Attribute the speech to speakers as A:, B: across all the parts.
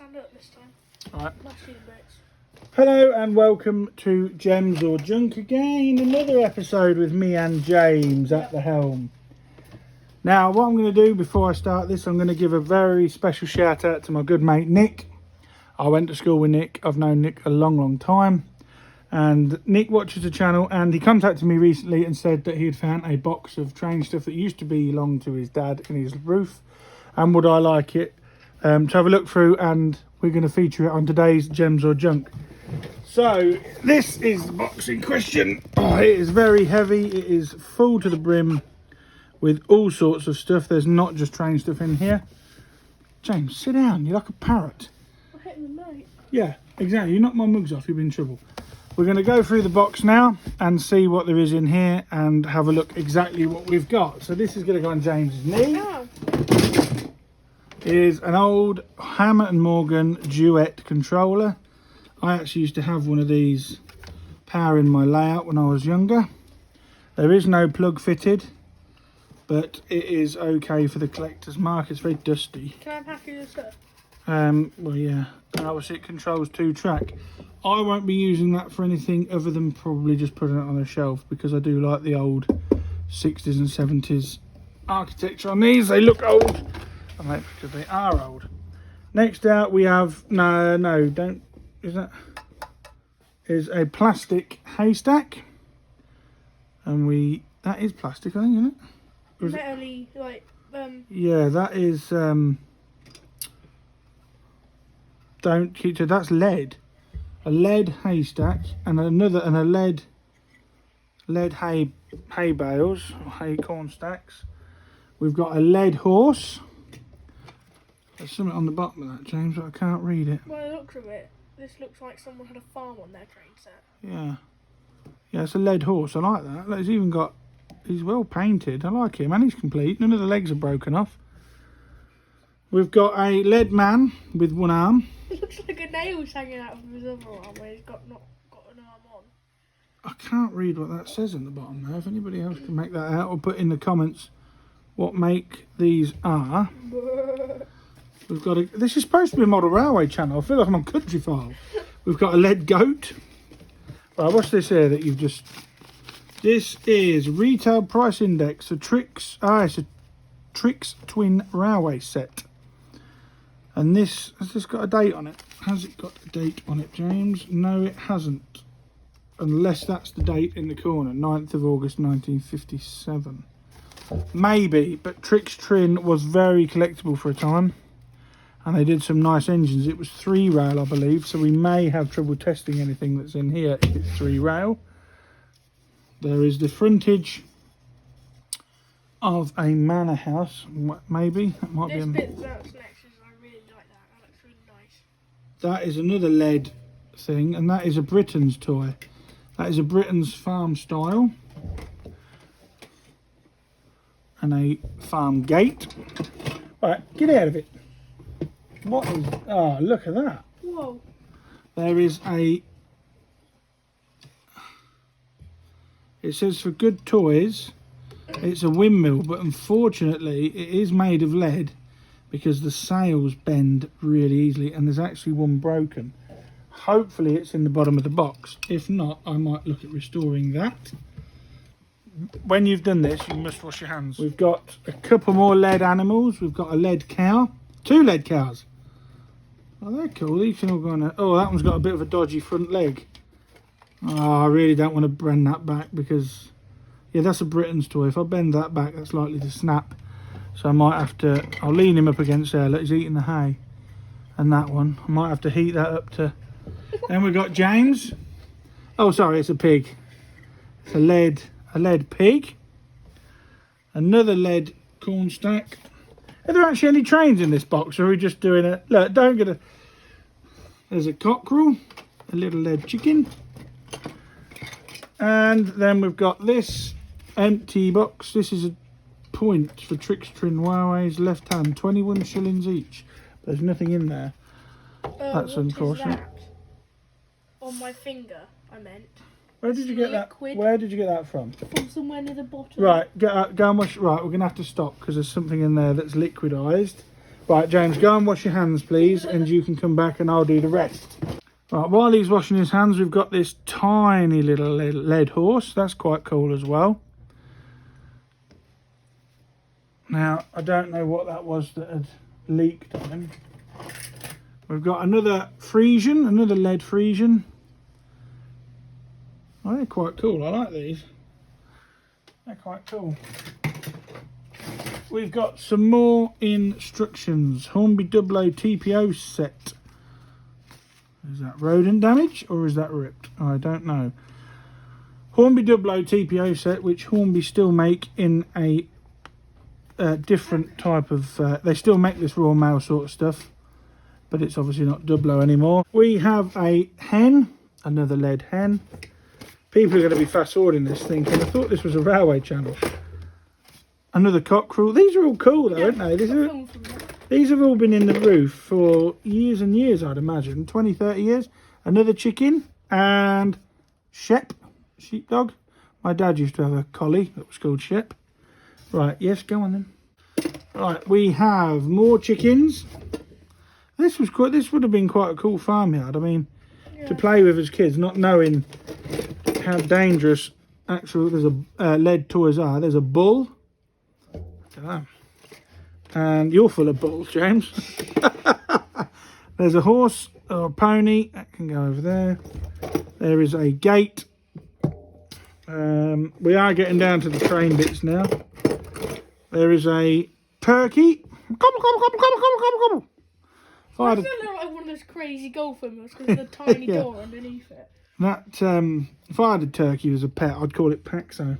A: stand up this time.
B: Alright.
A: Bits.
B: Hello and welcome to Gems or Junk again. Another episode with me and James at the helm. Now, what I'm going to do before I start this, I'm going to give a very special shout out to my good mate Nick. I went to school with Nick. I've known Nick a long time. And Nick watches the channel, and he contacted me recently and said that he had found a box of train stuff that used to belong to his dad in his roof. And would I like it to have a look through, and we're going to feature it on today's Gems or Junk. So this is the box in question. Oh, it is very heavy. It is full to the brim with all sorts of stuff. There's not just train stuff in here. James, sit down. You're like a parrot.
A: I'm hitting the mate.
B: Yeah, exactly. You knocked my mugs off. You'll be in trouble. We're going to go through the box now and see what there is in here and have a look exactly what we've got. So this is going to go on James's knee.
A: Oh.
B: Is an old Hammer & Morgan Duet controller. I actually used to have one of these powering my layout when I was younger. There is no plug fitted, but it is okay for the collector's mark. It's very dusty.
A: Can I pack you this up?
B: Well, yeah, and obviously it controls 2-track. I won't be using that for anything other than probably just putting it on a shelf, because I do like the old 60s and 70s architecture on these. They look old, and that's because they are old. Next out we have, is a plastic haystack. And that is plastic, I think, isn't it?
A: Metally, like,
B: Yeah, that is, don't keep to, that's lead. A lead haystack and a lead hay bales, or hay corn stacks. We've got a lead horse. There's something on the bottom of that, James, but I can't read it.
A: By the looks of it, this looks like someone had a farm on their train set.
B: Yeah. Yeah, it's a lead horse. I like that. Look, he's well painted. I like him, and he's complete. None of the legs are broken off. We've got a lead man with one arm.
A: It looks like a nail's hanging out of his other arm where he's not got an arm on.
B: I can't read what that says on the bottom now. If anybody else can make that out, or put in the comments what make these are. We've got this is supposed to be a model railway channel. I feel like I'm on Country File. We've got a lead goat. Right, what's this here that you've just... This is retail price index. It's a Trix twin railway set. And this, has this got a date on it? Has it got a date on it, James? No, it hasn't. Unless that's the date in the corner, 9th of August 1957. Maybe, but Trix Trin was very collectible for a time. And they did some nice engines. It was 3-rail, I believe, so we may have trouble testing anything that's in here if it's 3-rail. There is the frontage of a manor house, maybe. That might
A: This
B: be
A: bit that's next is, I really like that. That looks really nice.
B: That is another lead thing, and that is a Britain's toy. That is a Britain's farm style. And a farm gate. Right, get out of it. What is... Oh, look at that.
A: Whoa.
B: There is a... It says for good toys, it's a windmill, but unfortunately it is made of lead because the sails bend really easily, and there's actually one broken. Hopefully it's in the bottom of the box. If not, I might look at restoring that. When you've done this, you must wash your hands. We've got a couple more lead animals. We've got a lead cow. 2 lead cows. Oh, they're cool. These can all go on. Oh, that one's got a bit of a dodgy front leg. Oh, I really don't want to bend that back because, yeah, that's a Britain's toy. If I bend that back, that's likely to snap. So I might have to, I'll lean him up against there. Look, he's eating the hay. And that one, I might have to heat that up to... Then we've got James. Oh, sorry, it's a pig. It's a lead pig. Another lead corn stack. Are there actually any trains in this box, or are we just doing it? Look, don't get a... There's a cockerel, a little lead chicken. And then we've got this empty box. This is a point for Trix Trin Railways, left hand, 21 shillings each. There's nothing in there. That's unfortunate.
A: That? On my finger, I meant.
B: Where did you get that? Where did you get that from?
A: From somewhere near the bottom.
B: Right, go and wash. Right, we're going to have to stop because there's something in there that's liquidised. Right, James, go and wash your hands, please, and you can come back and I'll do the rest. Right, while he's washing his hands, we've got this tiny little lead horse. That's quite cool as well. Now, I don't know what that was that had leaked on him. We've got another Frisian, another lead Frisian. Oh, they're quite cool. I like these. They're quite cool. We've got some more instructions. Hornby Dublo TPO set. Is that rodent damage or is that ripped? I don't know. Hornby Dublo TPO set, which Hornby still make in a different type of... they still make this Royal Mail sort of stuff, but it's obviously not Dublo anymore. We have a hen, another lead hen. People are going to be fast forwarding this thinking, I thought this was a railway channel. Another cockerel. These are all cool though, aren't they? These have all been in the roof for years and years, I'd imagine. 20, 30 years. Another chicken and sheepdog. My dad used to have a collie that was called Shep. Right, yes, go on then. Right, we have more chickens. This would have been quite a cool farmyard. I mean, to play with as kids, not knowing how dangerous there's a lead toys are. There's a bull. Look at that. And you're full of bulls, James. There's a horse or a pony that can go over there. There is a gate. We are getting down to the train bits now. There is a turkey. Gobble, gobble, gobble, gobble, gobble, gobble.
A: I feel like one of those crazy golf windmills because of the tiny
B: yeah.
A: door underneath it.
B: That if I had a turkey as a pet, I'd call it Paxo.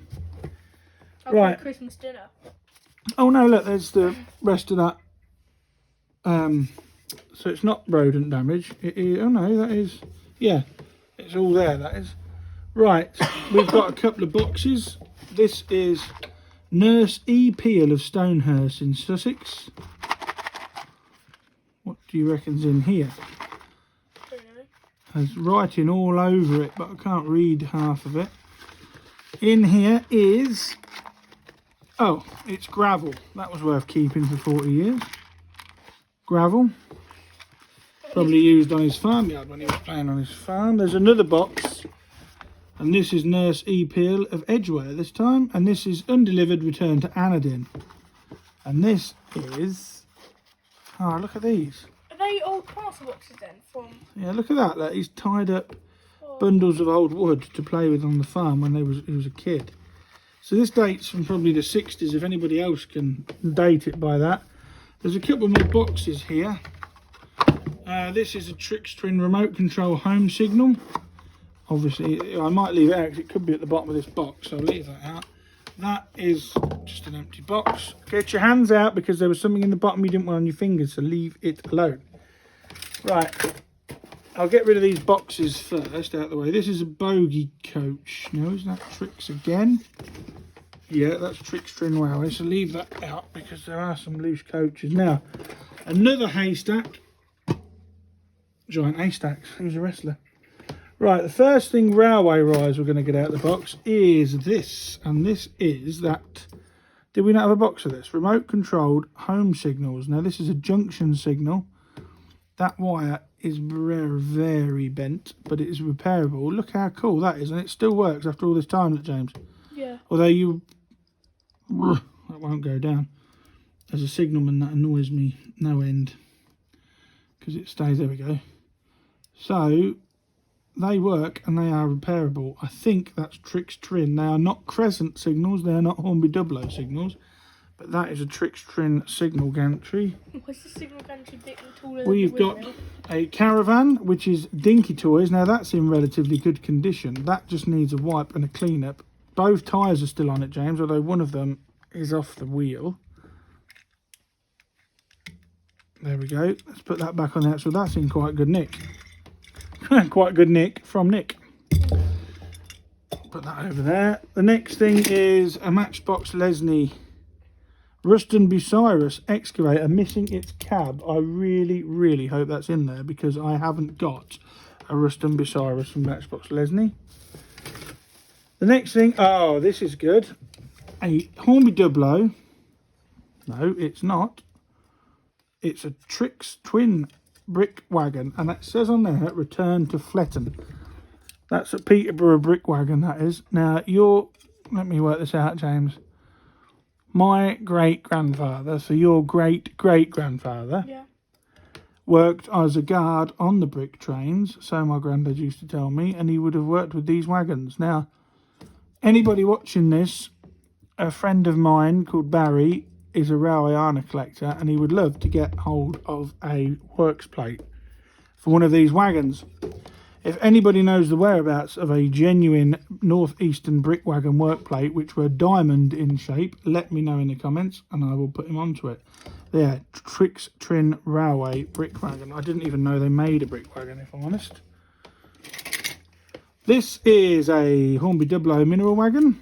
A: Right. Christmas dinner.
B: Oh no, look, there's the rest of that. So it's not rodent damage. It is, oh no, that is, yeah, it's all there, that is. Right, we've got a couple of boxes. This is Nurse E. Peel of Stonehurst in Sussex. What do you reckon's in here?
A: Don't know.
B: There's writing all over it, but I can't read half of it. In here is... oh, it's gravel. That was worth keeping for 40 years. Gravel. Probably used on his farmyard when he was playing on his farm. There's another box. And this is Nurse E. Peel of Edgware this time. And this is undelivered, returned to Anadin. And this is... oh, look at these.
A: Are they old parcel boxes then?
B: Yeah, look at that. Look, he's tied up bundles of old wood to play with on the farm when he was a kid. So this dates from probably the 60s, if anybody else can date it by that. There's a couple more boxes here. This is a Trickstrin remote control home signal. Obviously, I might leave it out because it could be at the bottom of this box, so I'll leave that out. That is just an empty box. Get your hands out because there was something in the bottom you didn't want on your fingers, so leave it alone. Right, I'll get rid of these boxes first out of the way. This is a bogey coach. Now, is that Tricks again? Yeah, that's Trickstrin Railway, so leave that out because there are some loose coaches. Now, another haystack. Giant haystacks. Who's a wrestler? Right, the first thing railway-wise we're going to get out of the box is this. And this is that... did we not have a box of this? Remote-controlled home signals. Now, this is a junction signal. That wire is very bent, but it is repairable. Look how cool that is. And it still works after all this time, look, James.
A: Yeah.
B: Although you... that won't go down. As a signalman, that annoys me no end. Because it stays... there we go. So... they work and they are repairable. I think that's Trickstrin. They are not Crescent signals. They are not Hornby Dublo signals. But that is a Trickstrin signal gantry.
A: What's the signal gantry bit taller?
B: We've got a Caravan, which is Dinky Toys. Now that's in relatively good condition. That just needs a wipe and a clean up. Both tyres are still on it, James, although one of them is off the wheel. There we go. Let's put that back on there. So that's in quite good nick. Quite good nick from Nick. Put that over there. The next thing is a Matchbox Lesney Ruston Bucyrus excavator missing its cab. I really hope that's in there because I haven't got a Ruston Bucyrus from Matchbox Lesney. The next thing, oh, this is good. A Hornby Dublo. No, it's not. It's a Trix twin brick wagon, and it says on there, return to Fletton. That's a Peterborough brick wagon, that is. Now, let me work this out, James. My great-grandfather, so your great-great-grandfather,
A: Yeah.
B: worked as a guard on the brick trains, so my granddad used to tell me, and he would have worked with these wagons. Now, anybody watching this, a friend of mine called Barry is a railway ironer collector, and he would love to get hold of a works plate for one of these wagons. If anybody knows the whereabouts of a genuine northeastern brick wagon work plate which were diamond in shape, let me know in the comments and I will put him onto it. There, Trix Trin Railway brick wagon. I didn't even know they made a brick wagon, if I'm honest. This is a Hornby Double mineral wagon.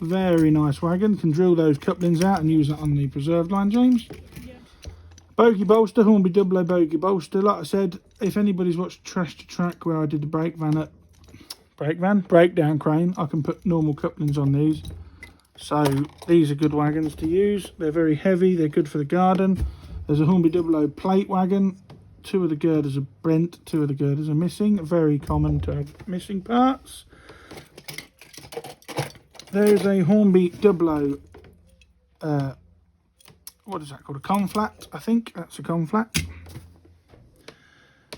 B: Very nice wagon. Can drill those couplings out and use that on the preserved line, James.
A: Yeah.
B: Bogey bolster, Hornby Double bogey bolster. Like I said, if anybody's watched Trash to Track where I did the breakdown crane, I can put normal couplings on these. So these are good wagons to use. They're very heavy, they're good for the garden. There's a Hornby Double plate wagon. 2 of the girders are bent, 2 of the girders are missing. Very common to have missing parts. There's a Hornby Double what is that called? A conflat, I think. That's a conflat.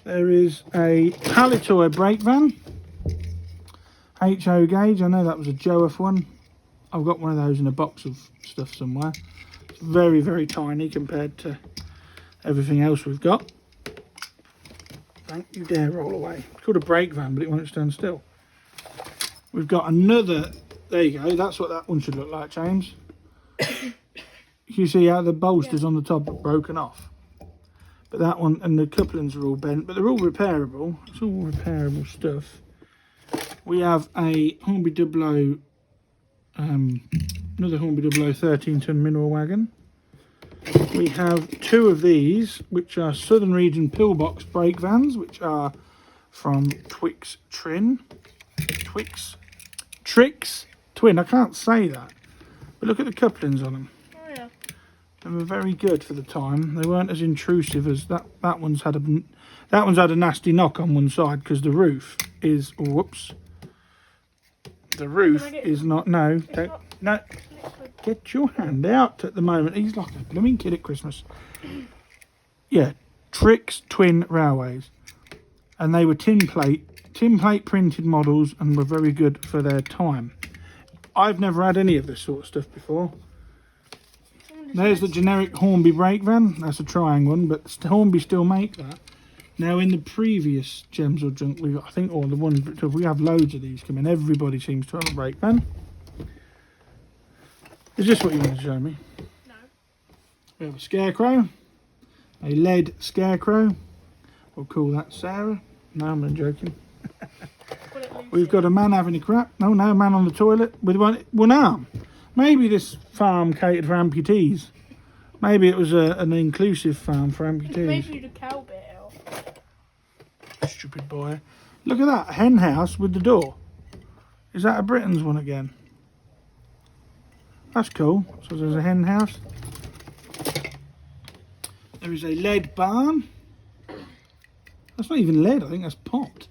B: There is a Halitoy brake van. HO gauge. I know that was a Joef one. I've got one of those in a box of stuff somewhere. It's very, very tiny compared to everything else we've got. Don't you dare roll away. It's called a brake van, but it won't stand still. We've got another. There you go. That's what that one should look like, James. You see how the bolsters on the top are broken off, but that one and the couplings are all bent, but they're all repairable. It's all repairable stuff. We have a Hornby Double another Hornby Double 13-ton mineral wagon. We have 2 of these, which are Southern Region pillbox brake vans, which are from Trix Twin. I can't say that, but look at the couplings on them. They were very good for the time. They weren't as intrusive as that one's had a nasty knock on one side because the roof is no, get your hand out at the moment. He's like a blooming kid at Christmas. Yeah, Trix Twin Railways, and they were tin plate printed models and were very good for their time. I've never had any of this sort of stuff before. There's the generic Hornby brake van. That's a trying one, but Hornby still make that. Now, in the previous Gems or Junk, we got, I think, or the ones, we have loads of these come in. Everybody seems to have a brake van. Is this what you want to show me?
A: No.
B: We have a scarecrow, a lead scarecrow. We'll call that Sarah. No, I'm not joking. We've got a man having a crap. No, man on the toilet with one arm. Maybe this farm catered for amputees. Maybe it was an inclusive farm for amputees.
A: Maybe the cow bit out.
B: Stupid boy. Look at that, a hen house with the door. Is that a Britain's one again? That's cool. So there's a hen house. There is a lead barn. That's not even lead, I think that's pot.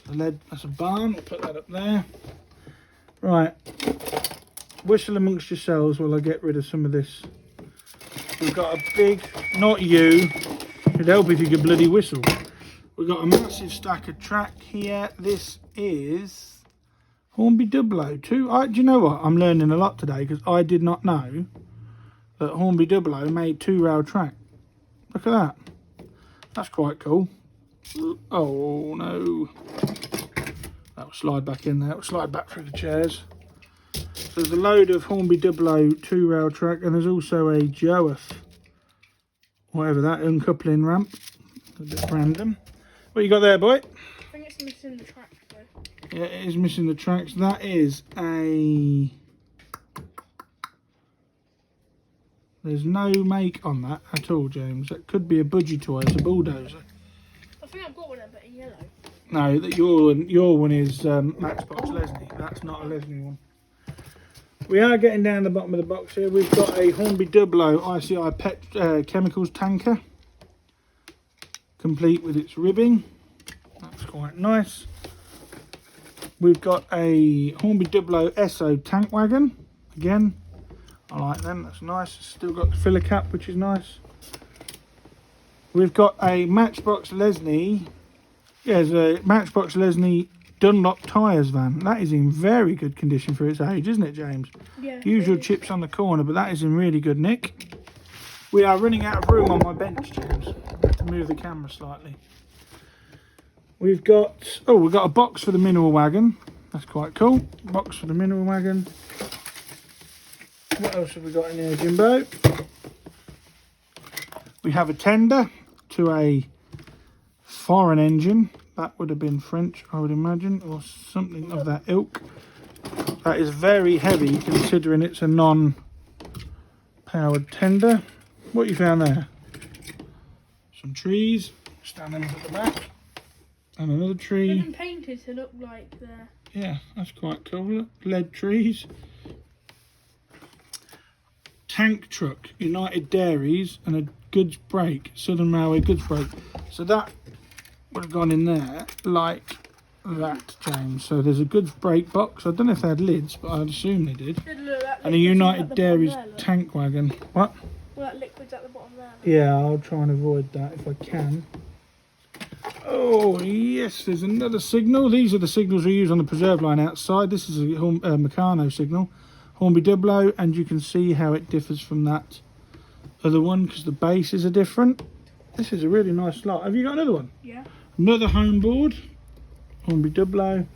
B: That's a barn, we'll put that up there. Right. Whistle amongst yourselves while I get rid of some of this. We've got a big, not you, it'd help if you could bloody whistle. We've got a massive stack of track here. This is Hornby Double 2. Do you know what? I'm learning a lot today because I did not know that Hornby Double made 2-rail track. Look at that. That's quite cool. Oh no. That will slide back in there. It will slide back through the chairs. So there's a load of Hornby Double 2-rail track, and there's also a Joef, whatever that, uncoupling ramp. A bit random. What you got there, boy?
A: I think it's missing the tracks though.
B: Yeah, it is missing the tracks. That is a... There's no make on that at all, James. That could be a budgie toy. It's a bulldozer.
A: I think I've got one but in yellow.
B: No, your one is Matchbox Leslie. That's not a Leslie one. We are getting down the bottom of the box here. We've got a Hornby Dublo ICI pet chemicals tanker, complete with its ribbing. That's quite nice. We've got a Hornby Dublo Esso tank wagon. Again, I like them, that's nice. It's still got the filler cap, which is nice. We've got a Matchbox Lesney. Yeah, there's a Matchbox Lesney Dunlop tyres van. That is in very good condition for its age, isn't it, James?
A: Yeah.
B: Usual chips on the corner, but that is in really good nick. We are running out of room on my bench, James. I have to move the camera slightly. We've got a box for the mineral wagon. That's quite cool. Box for the mineral wagon. What else have we got in here, Jimbo? We have a tender to a foreign engine. That would have been French, I would imagine, or something of that ilk. That is very heavy considering it's a non-powered tender. What you found there? Some trees standing up at the back. And another tree.
A: They've been painted to look like the...
B: Yeah, that's quite cool. Look, lead trees. Tank truck, United Dairies, and a goods brake, Southern Railway goods brake. So that would have gone in there like that, James. So there's a goods brake box. I don't know if they had lids, but I'd assume they did. And a United Dairies tank wagon. What?
A: Well, that liquid's at the bottom there.
B: Yeah, I'll try and avoid that if I can. Oh yes, there's another signal. These are the signals we use on the preserve line outside. This is a Meccano signal, Hornby Dublo, and you can see how it differs from that other one because the bases are different. This is a really nice slot. Have you got another one?
A: Yeah.
B: Another home board, Hornby Dublo,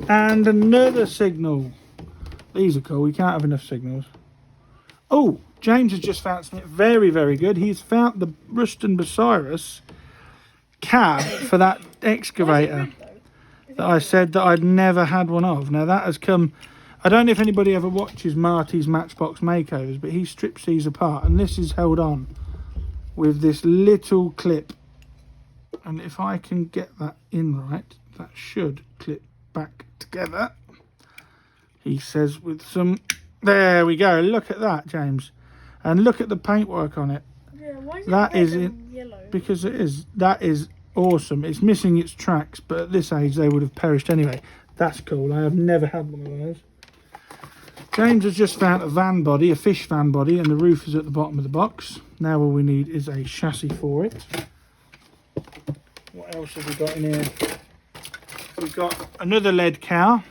B: and another signal. These are cool. We can't have enough signals. Oh, James has just found something very, very good. He's found the Ruston Bucyrus cab for that excavator that I said that I'd never had one of. Now that has come, I don't know if anybody ever watches Marty's Matchbox Makeovers, but he strips these apart and this is held on with this little clip, and if I can get that in right, that should clip back together, he says, with some, there we go. Look at that, James, and look at the paintwork on it.
A: Yeah, why is
B: that
A: it
B: is
A: red
B: it
A: and yellow?
B: because it is, that is awesome. It's missing its tracks, but at this age they would have perished anyway. That's cool. I have never had one of those. James has just found a van body, a fish van body, and the roof is at the bottom of the box. Now all we need is a chassis for it. What else have we got in here? We've got another lead cow.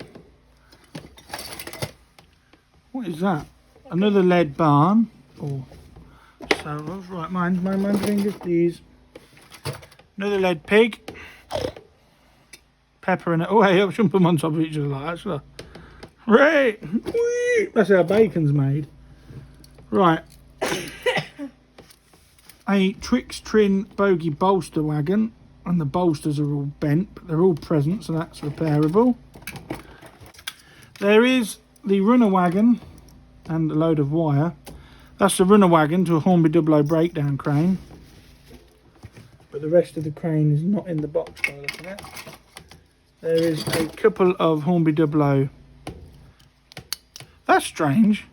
B: What is that? Another lead barn. Oh, so right, mind my fingers, please. Another lead pig. Pepper and it. Oh, hey, I shouldn't put them on top of each other like that, should I? Right. Whee! That's how bacon's made. Right. A Twix Trin Bogey bolster wagon. And the bolsters are all bent, but they're all present, so that's repairable. There is the runner wagon and a load of wire. That's the runner wagon to a Hornby Dublo breakdown crane. But the rest of the crane is not in the box by the look of it. There is a couple of Hornby Dublo. That's strange.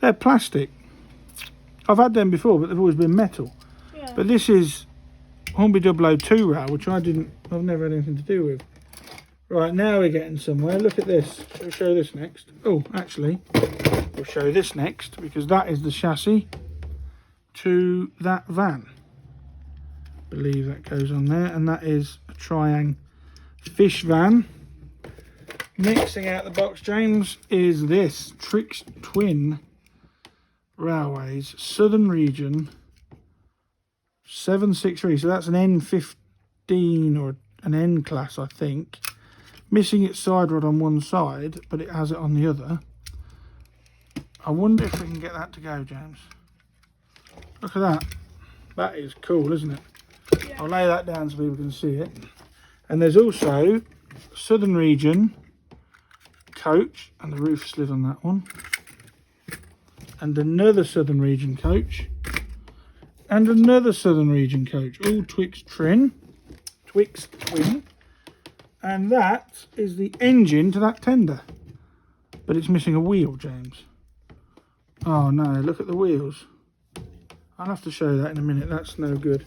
B: They're plastic. I've had them before, but they've always been metal. Yeah. But this is Hornby Dublo 2 rail, which I've never had anything to do with. Right, now we're getting somewhere. Look at this. Shall we show this next? Oh, actually, we'll show this next because that is the chassis to that van. I believe that goes on there, and that is a Triang fish van. Mixing out the box, James, is this Twix Twin Railways Southern Region 763. So that's an N15 or an N class, I think. Missing its side rod on one side, but it has it on the other. I wonder if we can get that to go, James. Look at that. That is cool, isn't it? Yeah. I'll lay that down so people can see it. And there's also Southern Region coach, and the roof slid on that one. And another Southern Region coach. And another Southern Region coach. All Twix Twin. And that is the engine to that tender. but it's missing a wheel, James. Oh no, look at the wheels. I'll have to show that in a minute. That's no good.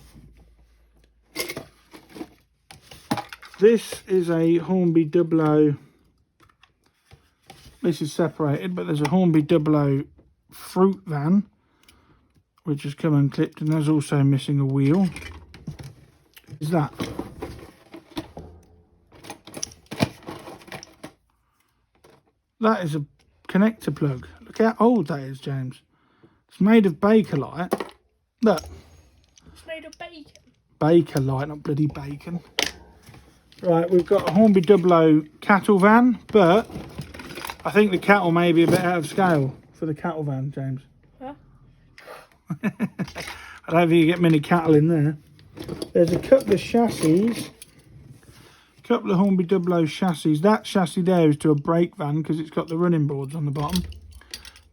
B: This is a Hornby 00. This is separated, but there's a Hornby 00 fruit van, which has come unclipped, and there's also missing a wheel. Is that? That is a connector plug. Look how old that is, James. It's made of Bakelite. Look.
A: It's made of bacon.
B: Bakelite, not bloody bacon. Right, we've got a Hornby 00 cattle van, but I think the cattle may be a bit out of scale for the cattle van, James.
A: Huh?
B: I don't think you get many cattle in there. There's a couple of chassis. Couple of Hornby 00 chassis. That chassis there is to a brake van because it's got the running boards on the bottom.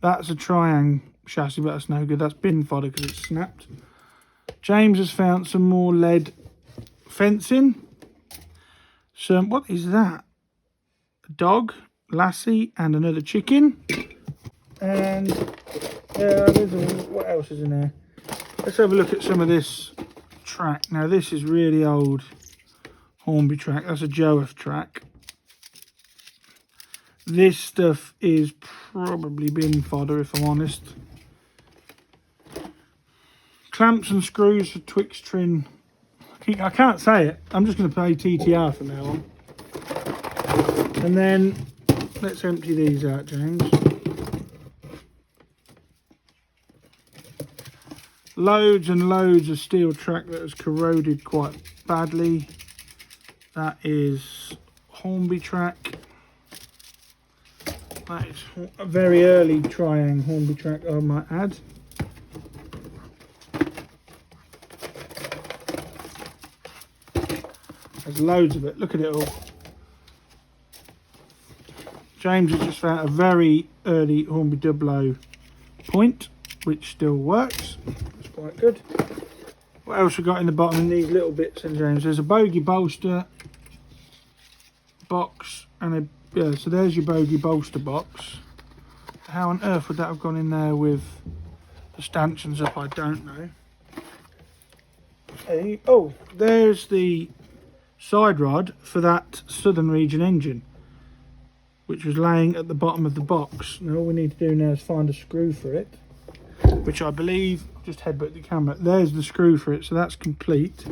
B: That's a Triang chassis, but that's no good. That's bin fodder because it's snapped. James has found some more lead fencing. Some, what is that? A dog, lassie, and another chicken. And what else is in there? Let's have a look at some of this track. Now this is really old Hornby track. That's a Joeth track. This stuff is probably bin fodder, if I'm honest. Clamps and screws for Twix Trin. I can't say it. I'm just going to play TTR from now on. And then let's empty these out, James. Loads and loads of steel track that has corroded quite badly. That is Hornby track. That is a very early Triang Hornby track, I might add. There's loads of it. Look at it all. James has just found a very early Hornby 00 point, which still works. It's quite good. What else we got in the bottom in these little bits, and James? There's a bogey bolster box and a so there's your bogey bolster box. How on earth would that have gone in there with the stanchions up? I don't know. Hey, oh, there's the side rod for that Southern Region engine, which was laying at the bottom of the box. Now all we need to do now is find a screw for it, which I believe, just headbutt the camera, there's the screw for it, so that's complete.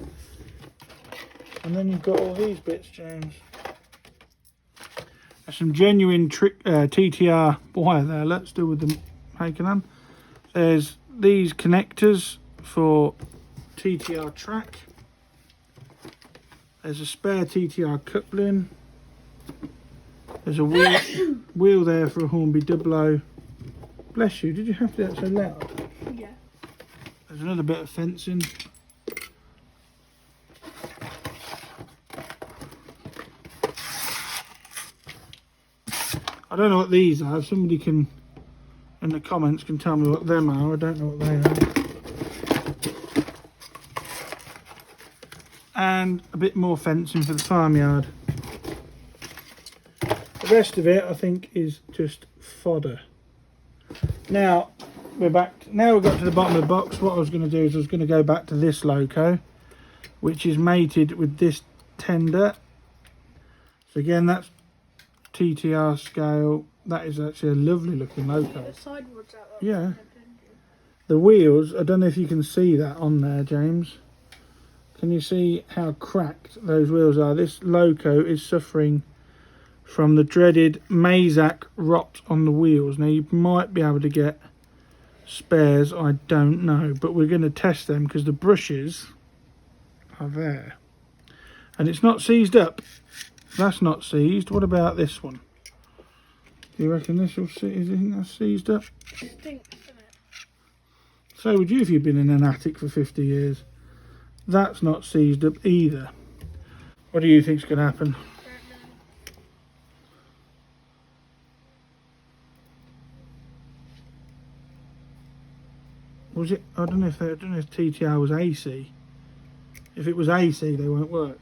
B: And then you've got all these bits, James. There's some genuine TTR wire there. Let's deal with them taken on. There's these connectors for TTR track. There's a spare TTR coupling. There's a wheel there for a Hornby 00. Bless you, did you have to get so loud?
A: Yeah.
B: There's another bit of fencing. I don't know what these are. If somebody can, in the comments, can tell me what them are. I don't know what they are. And a bit more fencing for the farmyard. The rest of it, I think, is just fodder. Now we're back. Now we've got to the bottom of the box. What I was going to do is I was going to go back to this loco, which is mated with this tender. So again, that's TTR scale. That is actually a lovely looking loco.
A: The side rod's out.
B: Yeah. The wheels, I don't know if you can see that on there, James. Can you see how cracked those wheels are? This loco is suffering from the dreaded Mazak rot on the wheels. Now you might be able to get spares, I don't know, but we're going to test them because the brushes are there. And it's not seized up. That's not seized. What about this one? Do you reckon this will see? Is you think that's seized up?
A: It stinks, doesn't it?
B: So would you if you've been in an attic for 50 years. That's not seized up either. What do you think's going to happen? Was it? I don't know if TTR was AC. If it was AC, they won't work.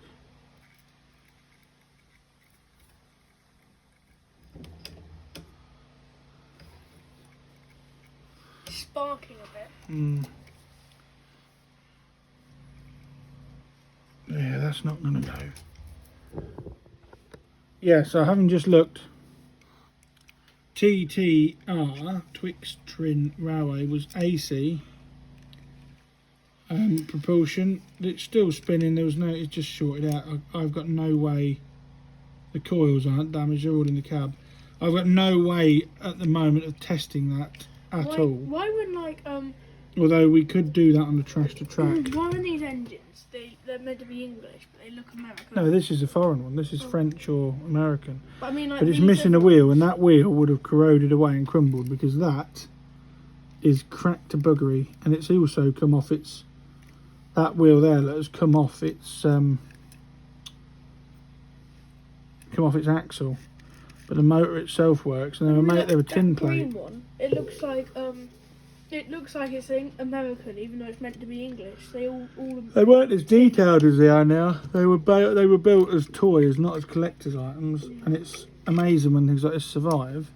A: sparking a bit.
B: Yeah, that's not going to go. Yeah, so having just looked, TTR, Twixt Trin Railway, was AC. Propulsion, it's still spinning, there was no, it's just shorted out. I've got no way, the coils aren't damaged, they're all in the cab. I've got no way at the moment of testing that at all.
A: Why wouldn't like
B: Although we could do that on the trash to track.
A: why are these engines? They're meant to be English, but they look American.
B: No, this is a foreign one. This is French or American.
A: But I mean, like,
B: but it's missing a wheel, and that wheel would have corroded away and crumbled because that is cracked to buggery, and it's also come off its. That wheel there that has come off its axle, but the motor itself works, and they were tin plate.
A: One, it looks like it's American, even though it's meant to be English. They
B: weren't as detailed as they are now. They were built as toys, not as collector's items, and it's amazing when things like this survive.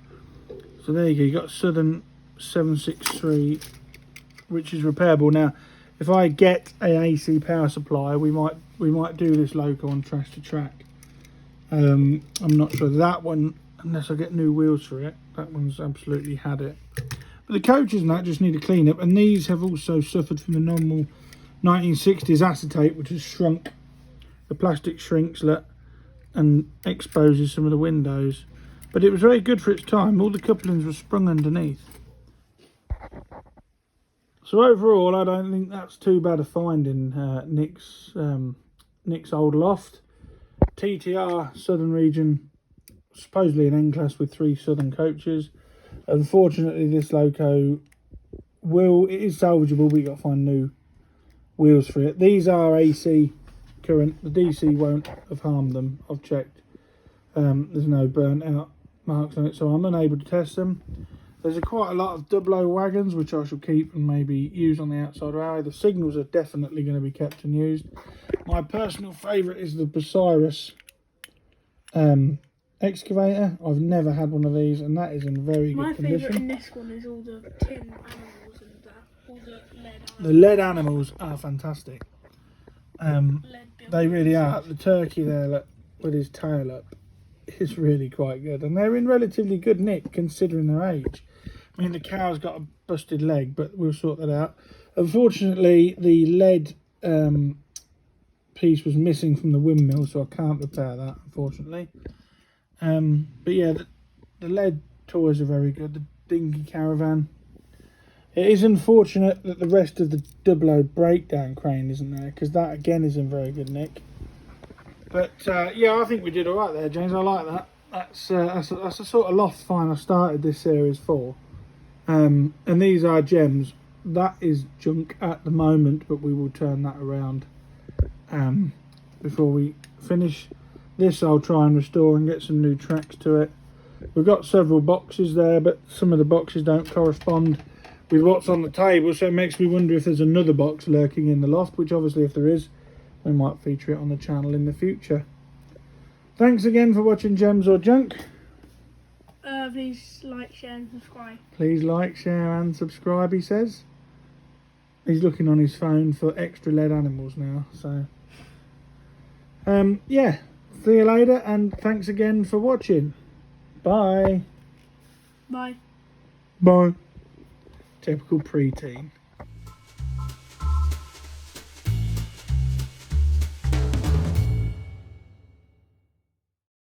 B: So there you go. You got Southern 763, which is repairable now. If I get a AC power supply, we might do this loco on trash to track. I'm not sure that one, unless I get new wheels for it. That one's absolutely had it. But the coaches and that just need a clean up, and these have also suffered from the normal 1960s acetate, which has shrunk. The plastic shrinks and exposes some of the windows. But it was very good for its time. All the couplings were sprung underneath. So overall, I don't think that's too bad a find in Nick's old loft. TTR Southern region, supposedly an N-class with 3 Southern coaches. Unfortunately, this loco it is salvageable, but you got to find new wheels for it. These are AC current. The DC won't have harmed them. I've checked. There's no burnt out marks on it, so I'm unable to test them. There's quite a lot of 00 wagons, which I shall keep and maybe use on the outside railway. The signals are definitely going to be kept and used. My personal favourite is the Bucyrus excavator. I've never had one of these, and that is in very good condition. My favourite in this one is all the tin animals and all the lead animals. The lead animals are fantastic. They really are. The turkey there, look, with his tail up, is really quite good, and they're in relatively good nick considering their age. I mean, the cow's got a busted leg, but we'll sort that out. Unfortunately, the lead piece was missing from the windmill, so I can't repair that, unfortunately. But yeah, the lead toys are very good. The dinghy caravan. It is unfortunate that the rest of the 00 breakdown crane isn't there, because that again is in very good nick. But yeah, I think we did all right there, James. I like that. That's a sort of loft find I started this series for. And these are gems. That is junk at the moment, but we will turn that around before we finish. This I'll try and restore and get some new tracks to it. We've got several boxes there, but some of the boxes don't correspond with what's on the table, so it makes me wonder if there's another box lurking in the loft, which obviously if there is, we might feature it on the channel in the future. Thanks again for watching Gems or Junk.
A: Please like, share and subscribe.
B: Please like, share and subscribe, he says. He's looking on his phone for extra lead animals now, so... yeah, see you later, and thanks again for watching. Bye.
A: Bye.
B: Bye. Typical preteen.